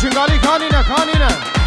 شنگالی کانینه کانینه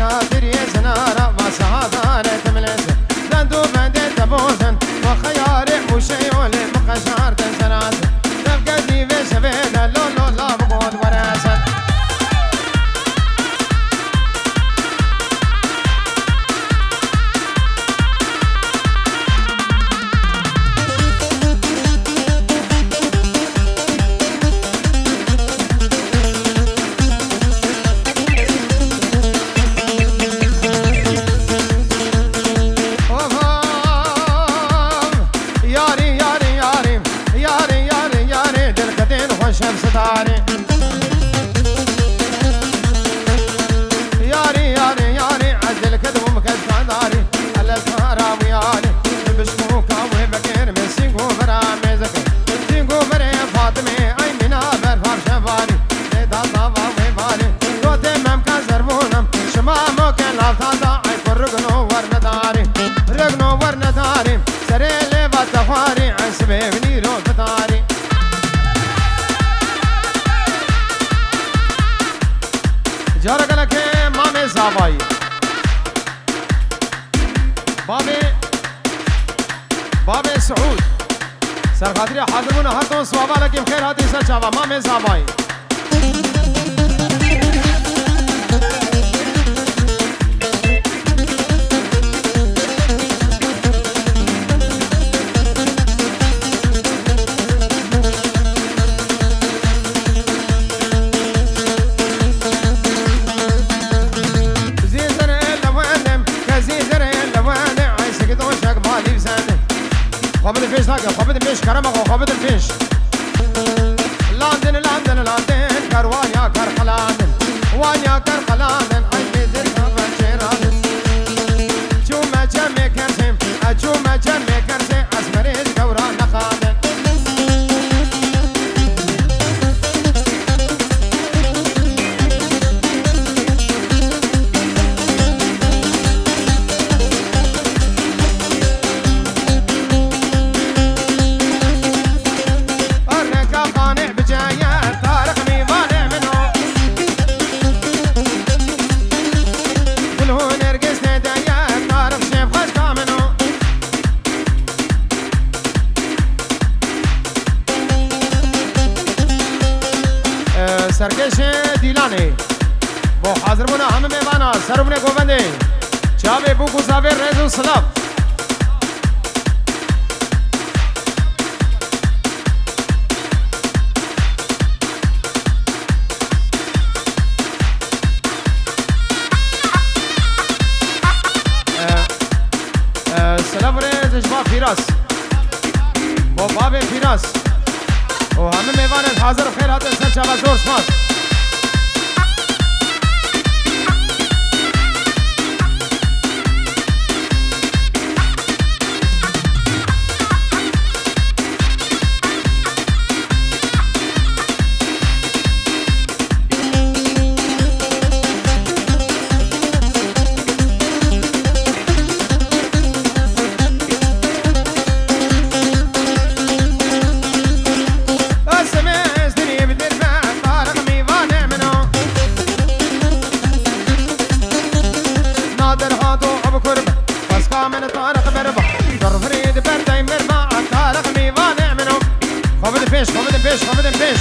نادر يزنارا ما سهادار تملس زندو بندي تبوزن وخياري وشيول مقشار تنسراس تبقدي في شبيدة لولو لا بقود وراسن شمس داري ياري ياري ياري عدل كذب ومكشف داري على الزهرة وياري بشكوكا وبكير من سينكو برامي زكي سينكو بري فاطمي أي منا برفار شفاري ليدا صافا ويباري روتي ممكن زربونم شمامو كان لفتادا أي كل رقنو ورنداري رقنو ورنداري سري لي باتخواري عن سبيبني رو تتاري جارك لك مامي زاباي بابي سعود سر خاطري حاضرون هر دون صوابا لكن خير هاتي سر جابا مامي زاباي خابد الفيش ناقة خابد الفيش كرمه خابد الفيش لاندن لاندن لاندن كروان يا كرخلاندن وان يا كرخلاندن أي ميزر كفن شيران شوما جمي كرسم شوما جمي كرسم أسمريز كوران نخاندن سرکش دیلانی با حاضر بنا همه میوانا سرمونه گوونده چاوه بو گزاوه رزو سلاف سلاف رز جبا فیراس با باب فیراس و همه میوانت حاضر خیر هاتن سر چاوا زور سماس خابد الفيش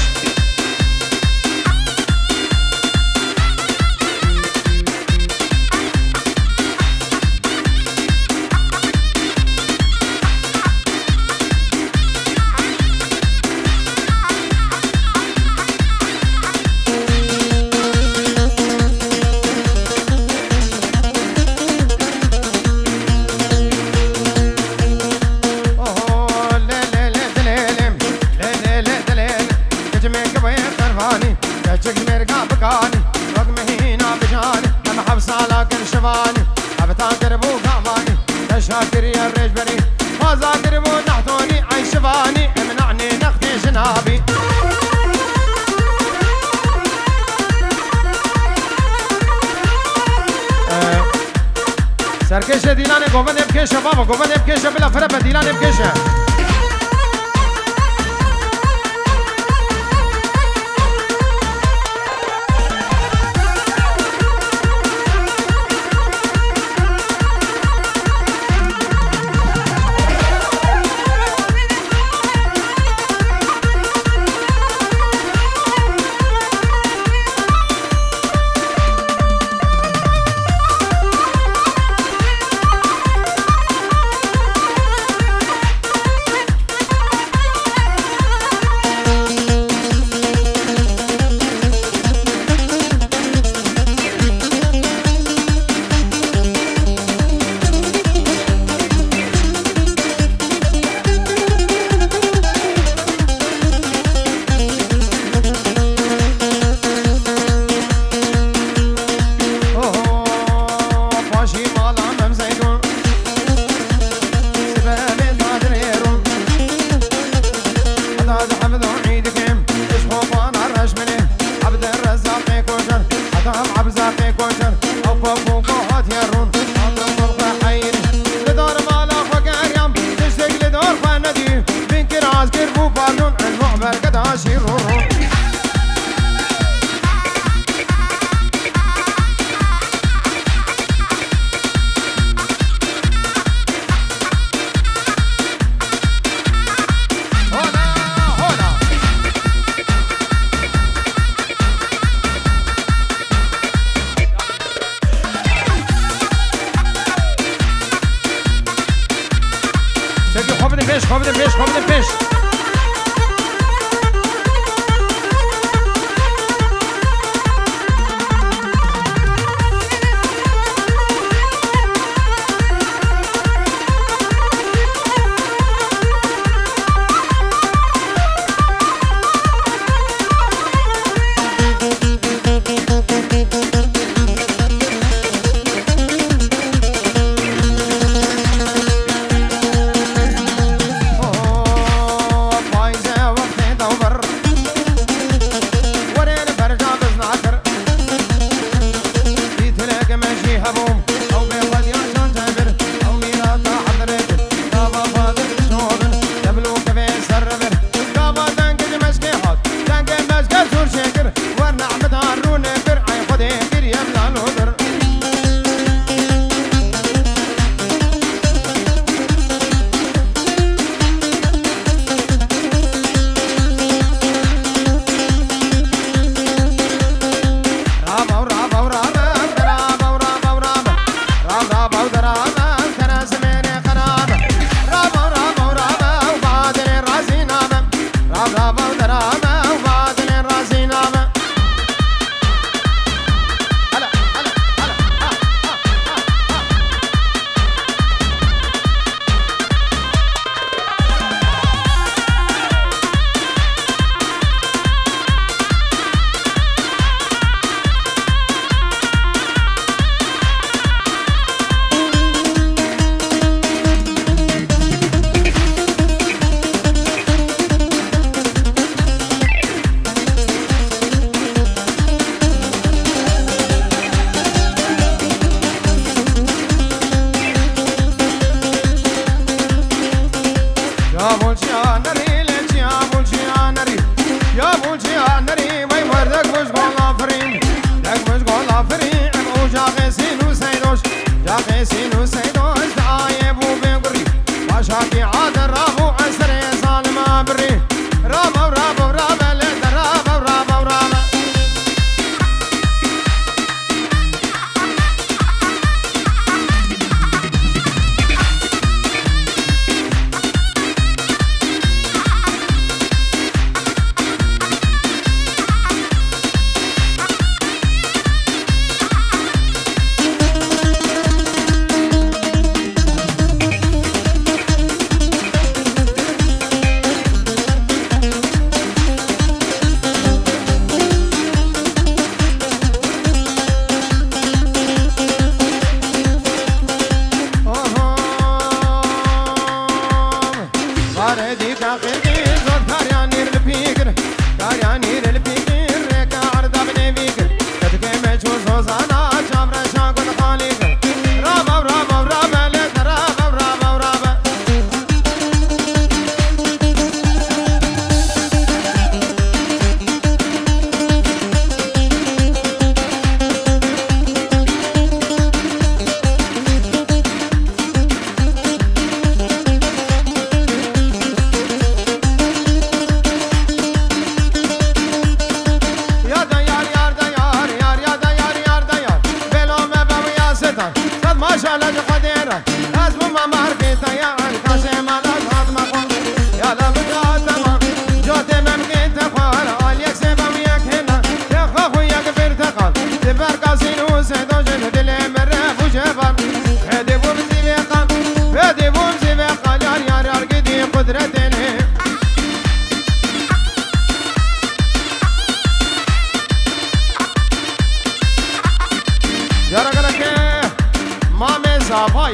شاكر يا الرجبري ما ذاكر مو نحتوني عن شباني امنعني نقدي جنابي سركشه ديلاني قومن بكشه بابا قومن بكشه بلا فربه ديلاني بكشه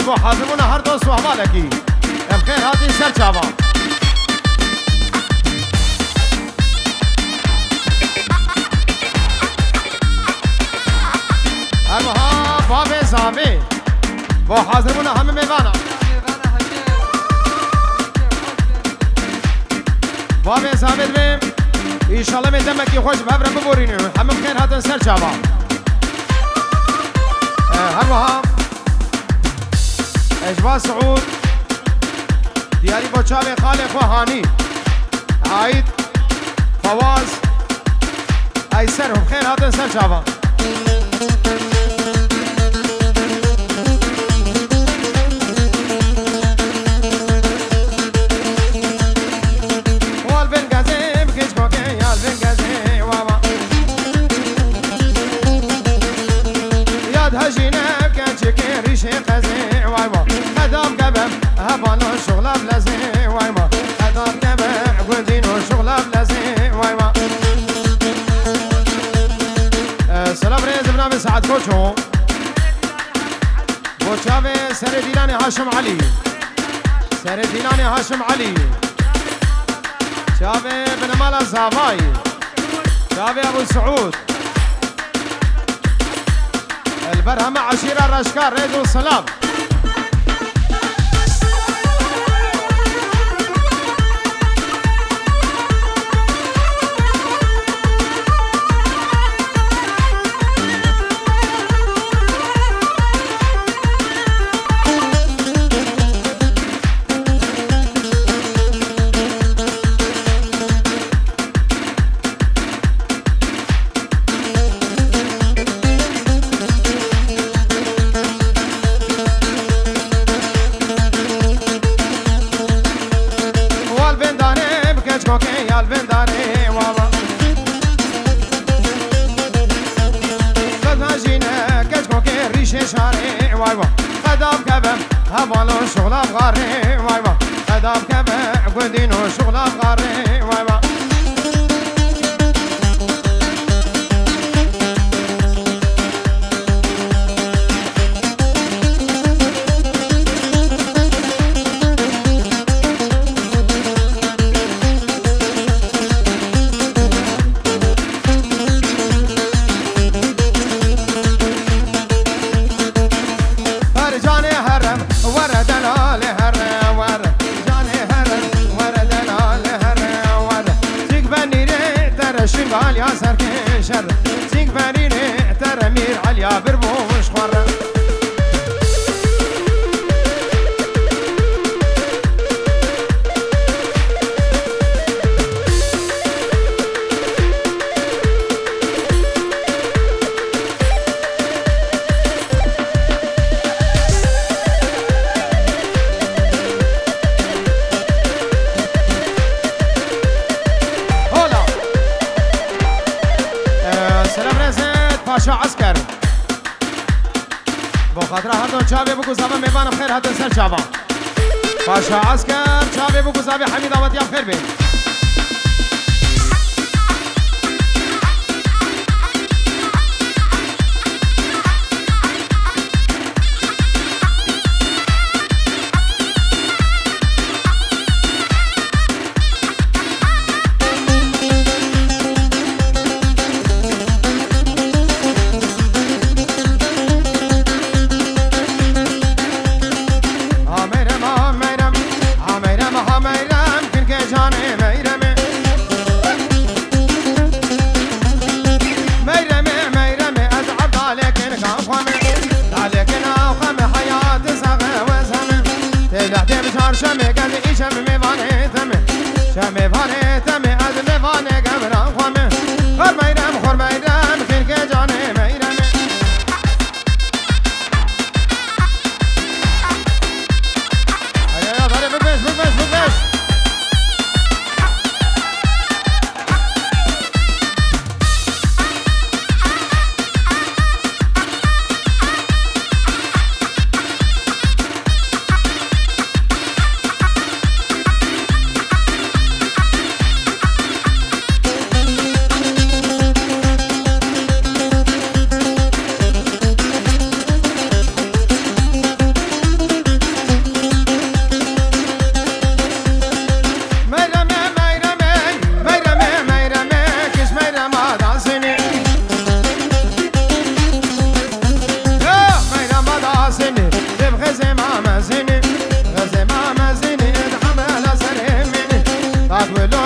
بو حاضرون هر دوست و احوالکی بخیر هاتی سر چاوان هرها باب زاوی بو حاضرون همه میوانا باب زاوی بیم ایشالله میدمکی خوش ببرم ببورینو همه بخیر هاتن سر چاوان هرها اجوا سعود دیاری با چاوی خالق و هانی عاید فواز ایسر هم خیر هاتن سر چاوان سعد كوتشو بوشافي سر ديلاني هاشم علي سر ديلاني هاشم علي شافي بن مالا زافاي شافي ابو سعود البرهمة عشيرة رشكار ريدو السلام پاشا عسكر شافي ابو قزابي حميد عوض يا بخير بيه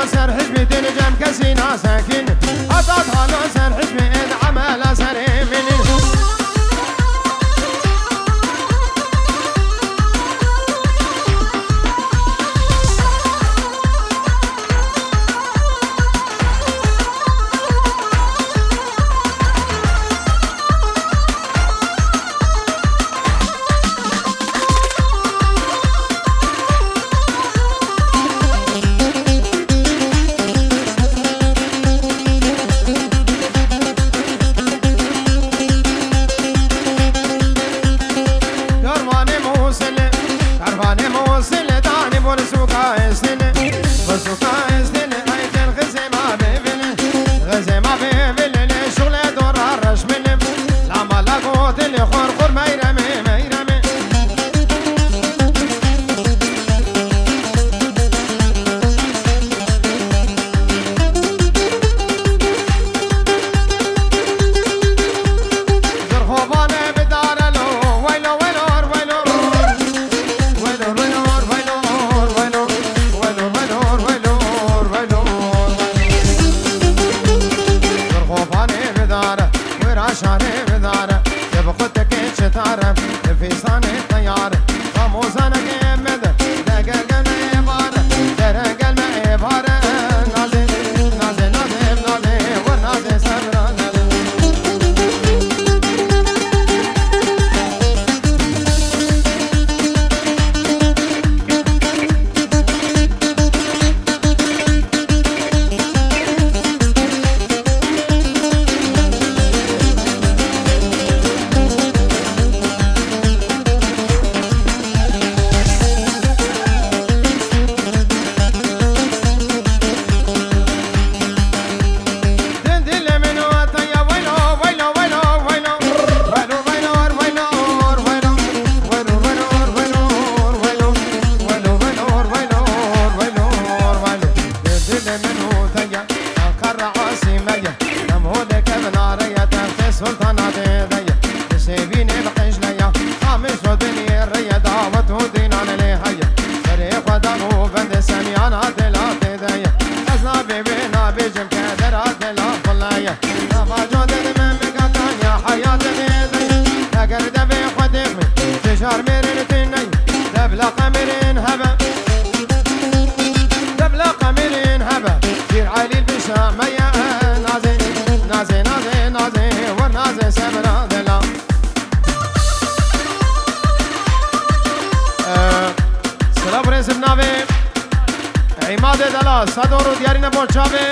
حالا سر حجم دل جم کسی ناسکین عطات حالا سر حجم این عمل سر منی صدورو دیاری نبوچاوه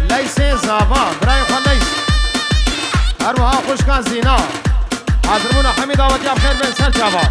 لیس زاوا برای خان لیس هروها خوشکان زینا حاضرمون حمید آوتی بخیر بین سر جاوا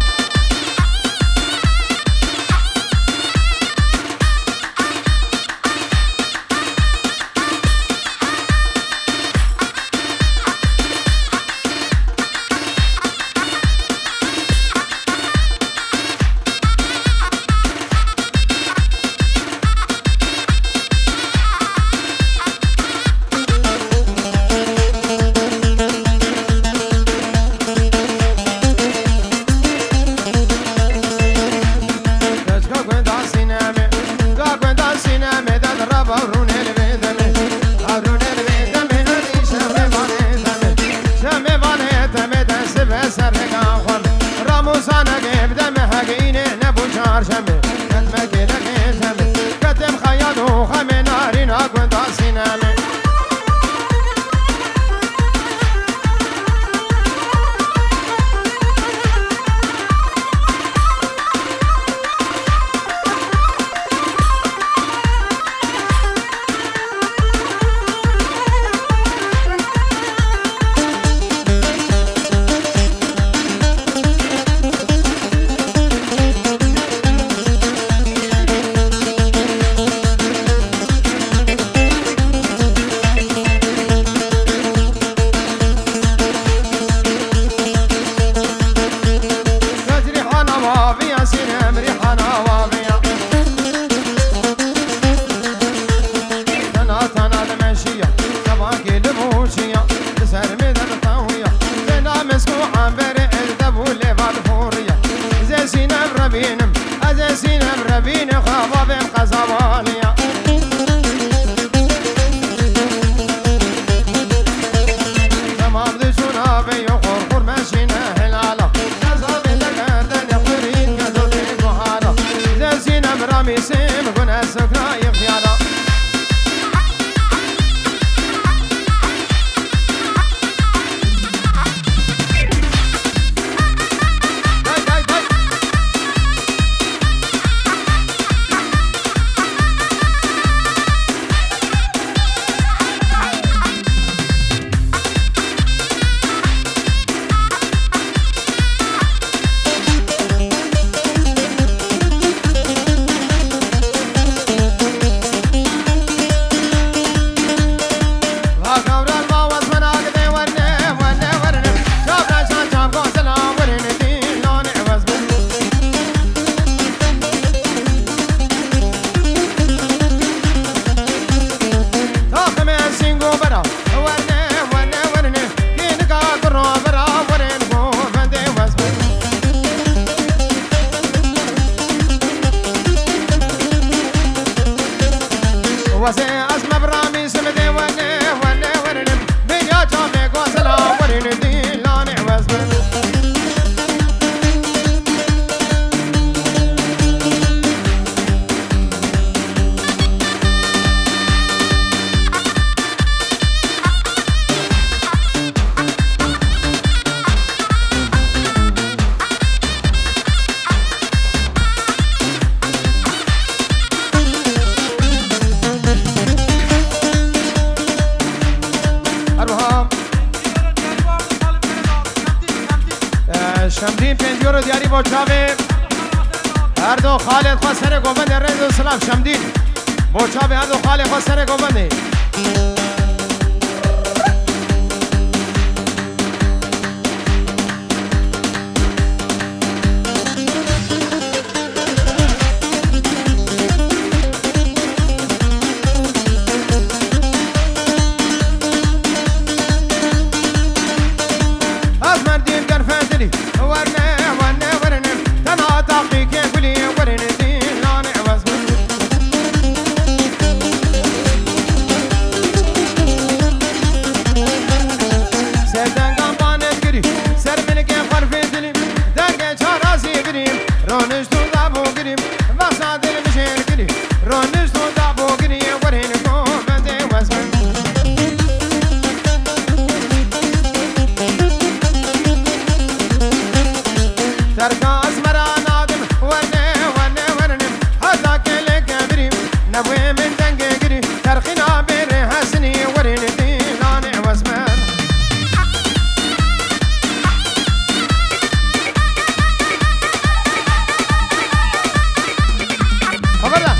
از مبرامی سمده ونه ونه ورنم بیا جامه گوزلا ورن دیلان عوض من شمدین پنجور دیاری با چاوه هر دو خالد خواه سر گوبند رنز و سلام شمدین با چاوه هر دو خالد خواه سر گوبنده از مردیم در فندلی ورنه ورنه ورنه تنها تاقی که گلی ورنه دیلان عوض من سر دنگان بانت گری سر من که خرفی دلیم دنگ چارازی گریم رونش تو دابو گریم واسا دل مشیر گریم رونش تو دابو گریم ورنه گوبنده عوض من تركا أزمرا نادم ورنه ورنه ورنم هذا كله كبريم نبوي من دنجي قري ترخينا بير حسني ورن ديلان عوض من خبرنا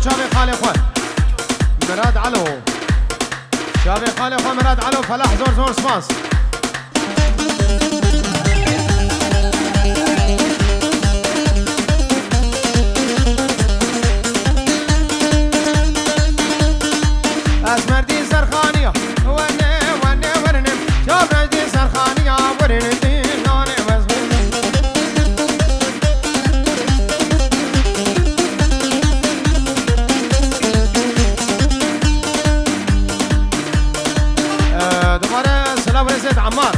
شابي خالي خوان مراد علو شابي خالي خوان مراد علو فلاح زور زور سباس اسمردي سرخانية ونه ونه ورنم شاب رجدي سرخانية ورن ديلان عوض دوباره سلام رسید عمار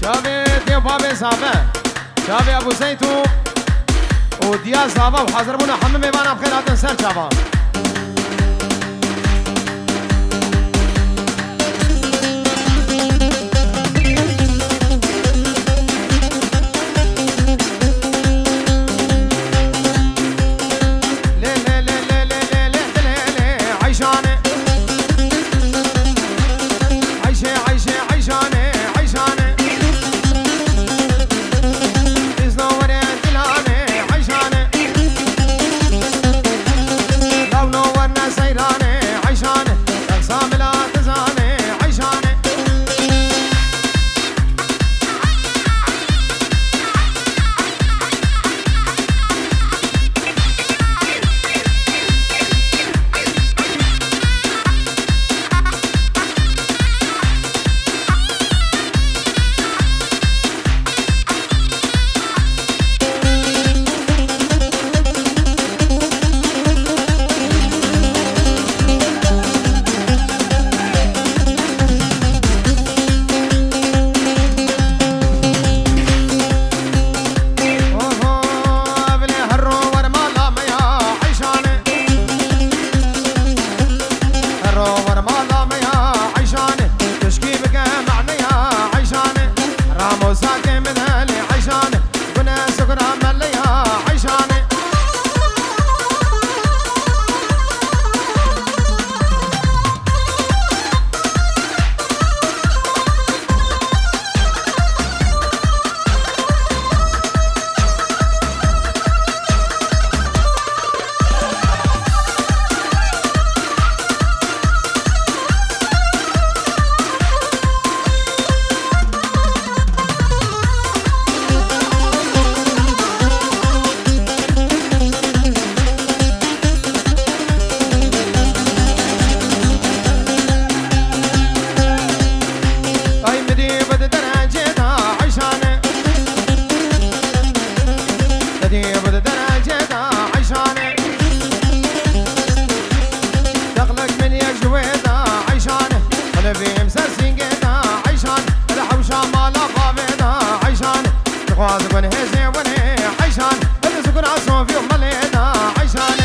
شابي ديو بابي صافي شابي ابو زيتو وديا صافا وحاضر بونا حمم ايمانا بخير هاتن سر شابا باز كون هزي وني عيشان اللي سكن عصون فيهم ملينا عيشان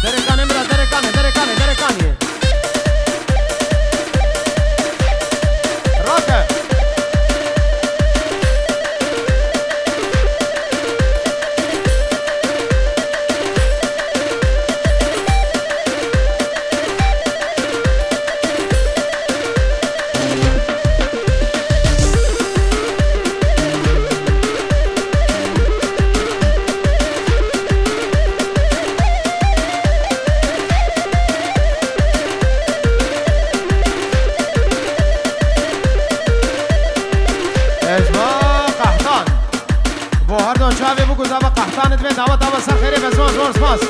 دركاني مرا دركاني دركاني دركاني راكب شافي بوكو زابا قحطان دمين دعوة دعوة سر خيري بزمان زور سماس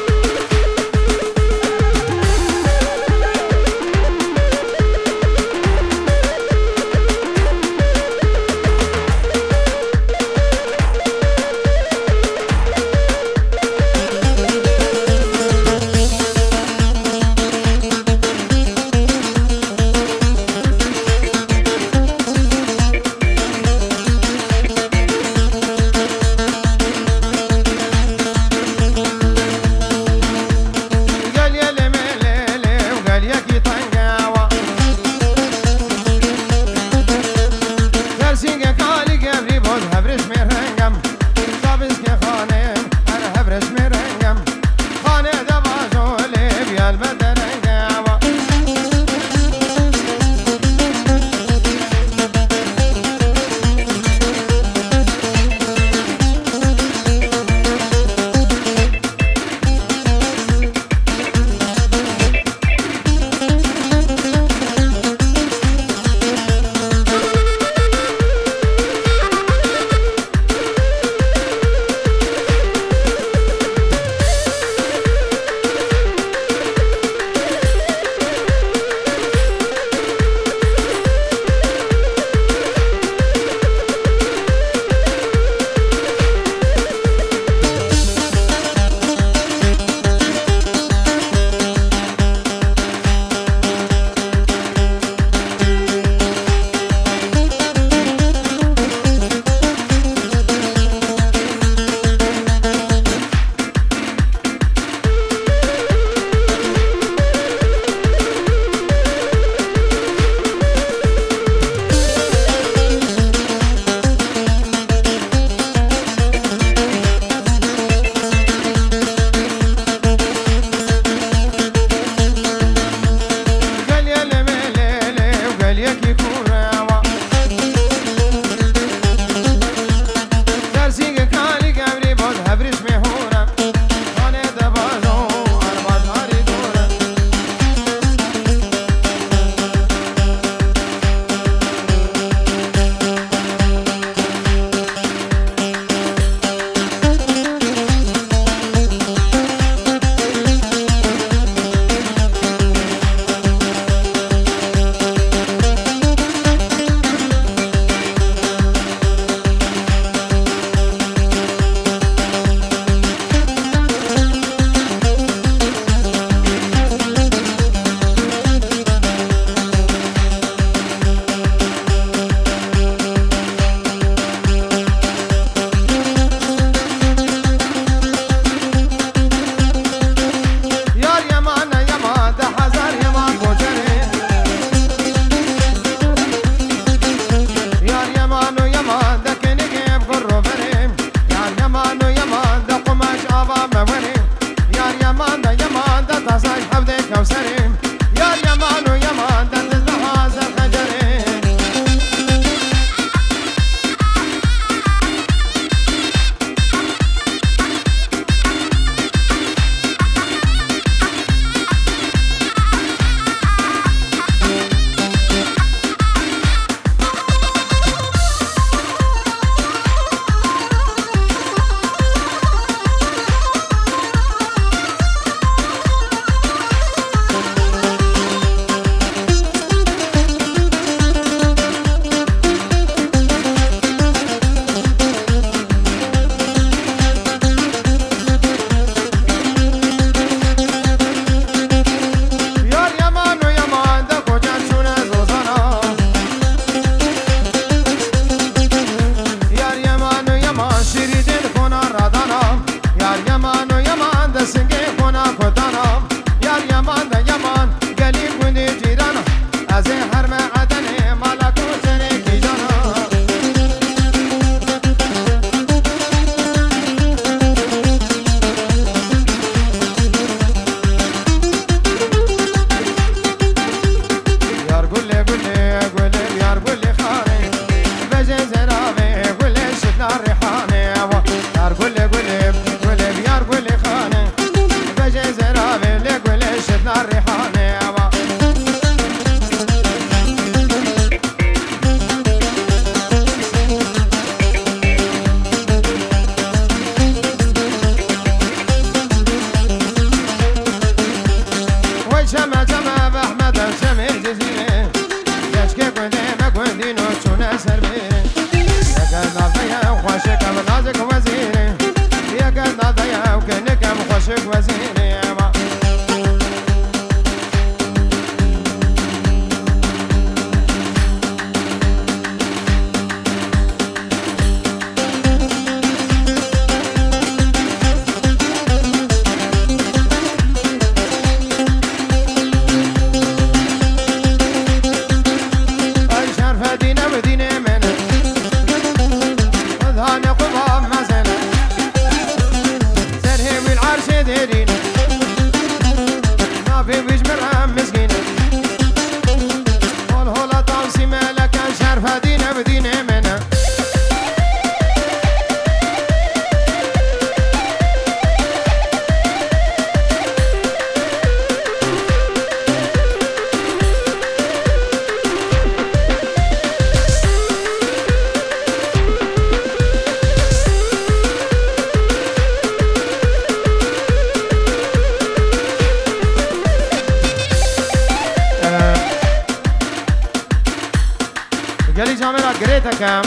گلی جامعه گریت کم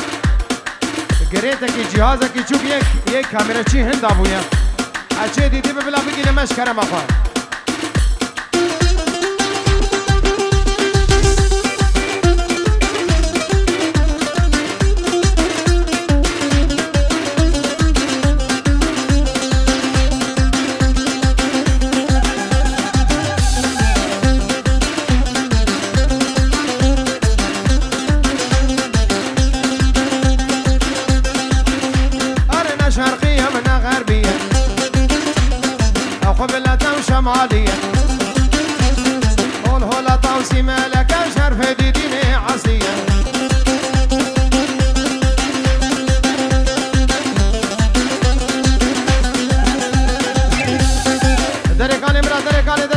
گریت کی جهاز کی چوب یک کامera چی هند آبویا اچه دیدی ببلا بگیره مش کرم آخوان شمالية قول هولا طاوسي مالك شرف ديني عصية دريكاني مرا دريكاني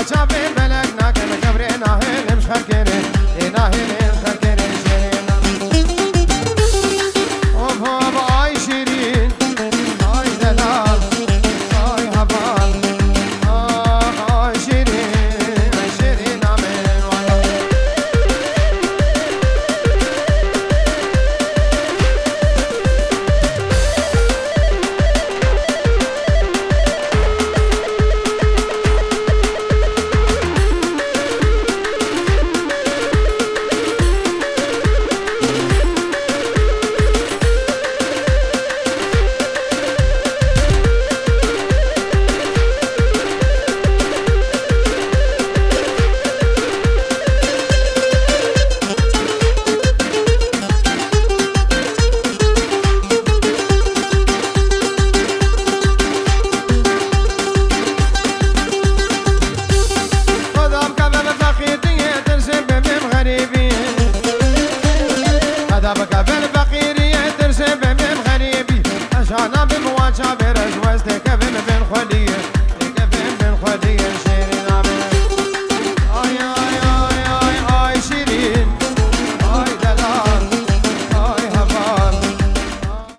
شافين بلقنا كم كبرنا هين مش خركيني هنا هين خركيني شيرين هوب هوب اي شيرين اي دلال اي هبال اي شيرين اي شيرين امين ولا أنا بمواجهة برج وزدك بين خلي